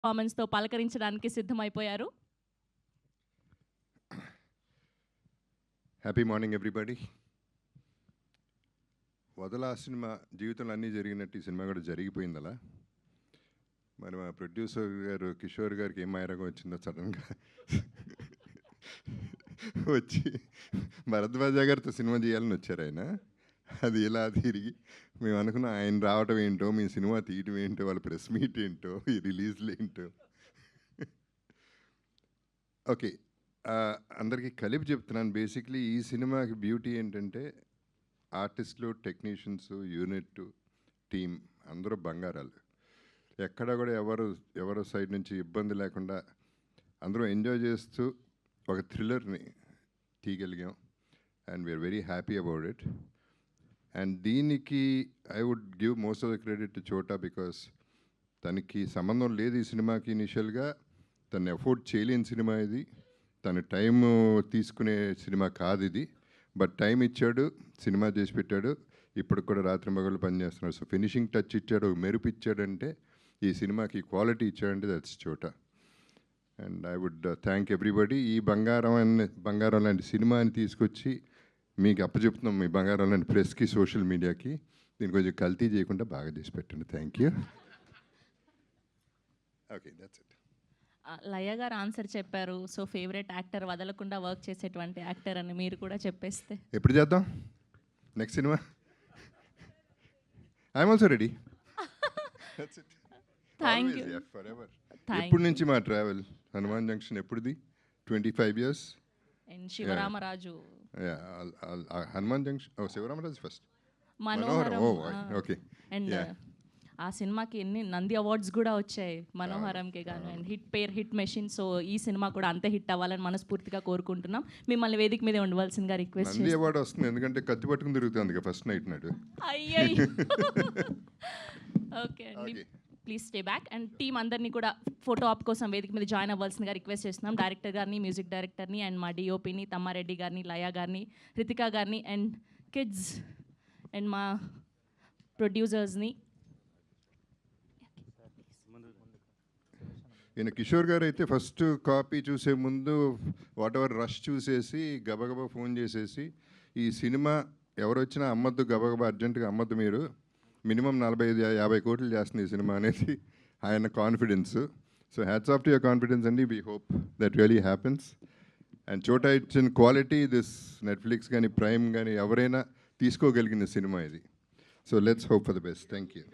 పర్ఫార్మెన్స్‌తో పలకరించడానికి సిద్ధమైపోయారు. Happy morning everybody. వదలా సినిమా జీవితంలో అన్నీ జరిగినట్టు ఈ సినిమా కూడా జరిగిపోయింది అలా. మరి మా ప్రొడ్యూసర్ గారు కిషోర్ గారికి ఏం మాయరోగం వచ్చిందో సడన్గా వచ్చి భరద్వాజ గారితో సినిమా చేయాలని వచ్చారు ఆయన. అది ఇలా తిరిగి మేము అనుకున్నాం ఆయన రావటం ఏంటో, మీ సినిమా తీయటం ఏంటో, వాళ్ళ ప్రెస్ మీట్ ఏంటో, ఈ రిలీజ్లు ఏంటో. ఓకే, అందరికీ కలిపి చెప్తున్నాను. బేసిక్లీ ఈ సినిమాకి బ్యూటీ ఏంటంటే ఆర్టిస్టులు, టెక్నీషియన్స్, యూనిట్, టీమ్ అందరూ బంగారాలు. ఎక్కడ కూడా ఎవరు సైడ్ నుంచి ఇబ్బంది లేకుండా అందరూ ఎంజాయ్ చేస్తూ ఒక థ్రిల్లర్ని తీయగలిగాం. And we are very happy about it. And దీనికి I would give most of the credit to Chota, because తనకి సంబంధం లేదు ఈ సినిమాకి. ఇనిషియల్గా తను ఎఫోర్డ్ చేయలేని సినిమా ఇది, తన టైం తీసుకునే సినిమా కాదు ఇది. బట్ టైం ఇచ్చాడు, సినిమా చేసి పెట్టాడు. ఇప్పుడు కూడా రాత్రి మగళ్ళు పనిచేస్తున్నాడు. సో ఫినిషింగ్ టచ్ ఇచ్చాడు, మెరుపు ఇచ్చాడంటే, ఈ సినిమాకి క్వాలిటీ ఇచ్చాడంటే దట్స్ చోటా. And I would thank everybody. ఈ బంగారం లాంటి సినిమాని తీసుకొచ్చి మీకు అప్పచెప్తున్నాం, మీ బంగారం లాంటి ప్రెస్కి, సోషల్ మీడియాకి. దీన్ని కొంచెం కల్తీ చేయకుండా బాగా చేసి పెట్టండి. Thank you. Okay, that's it. Laya గారు ఆన్సర్ చెప్పారు. సో ఫేవరెట్ యాక్టర్, వదలకుండా వర్క్ చేసేటువంటి యాక్టర్ అని మీరు కూడా చెప్పేస్తే. ఎప్పుడు చేద్దాం నెక్స్ట్ సినిమా? I'm also ready. Thank you. ఎప్పటి నుంచి మా ట్రావెల్ హనుమాన్ జంక్షన్ ఎప్పుడుది? 25 years. And Sivaramaraju. Hanuman junction, Sivaramaraju first. Manoharam. Okay. And ఆ సినిమాకి ఎన్ని నంది అవార్డ్స్ కూడా వచ్చాయి మనోహరంకి గాను. And hit machine. సో ఈ సినిమా కూడా అంతే హిట్ అవ్వాలని మనస్ఫూర్తిగా కోరుకుంటున్నాం. మిమ్మల్ని వేదిక మీద ఉండవలసిందిగా రిక్వెస్ట్. నంది అవార్డు వస్తుంది ఎందుకంటే కత్తి పట్టుకుని తిరుగుతుంది ఫస్ట్ నైట్ నాడు. అయ్యయ్యో. ఓకే అండి, please stay back. And team అందరినీ కూడా ఫోటో ఆప్ కోసం వేదిక మీద జాయిన్ అవ్వాల్సిందిగా రిక్వెస్ట్ చేస్తున్నాం. డైరెక్టర్ గారిని, మ్యూజిక్ డైరెక్టర్ని, అండ్ మా డిఓపిని తమ్మారెడ్డి గారిని, లయ గారిని, రితికా గారిని, అండ్ కిడ్స్ అండ్ మా ప్రొడ్యూసర్స్ని. ఈయన కిషోర్ గారు అయితే ఫస్ట్ కాపీ చూసే ముందు వాట్ ఎవర్ రష్ చూసేసి గబగబా ఫోన్ చేసేసి, ఈ సినిమా ఎవరు వచ్చినా అమ్మద్దు, గబగబా అర్జెంటుగా అమ్మద్దు, మీరు మినిమం 45-50 కోట్లు చేస్తుంది ఈ సినిమా అనేది ఆయన confidence. So hats off to your confidence అండి. We hope that really happens. And Chota ఇచ్చిన క్వాలిటీ దిస్ నెట్ఫ్లిక్స్ కానీ, ప్రైమ్ కానీ ఎవరైనా తీసుకోగలిగిన సినిమా ఇది. So let's hope for the best. Thank you.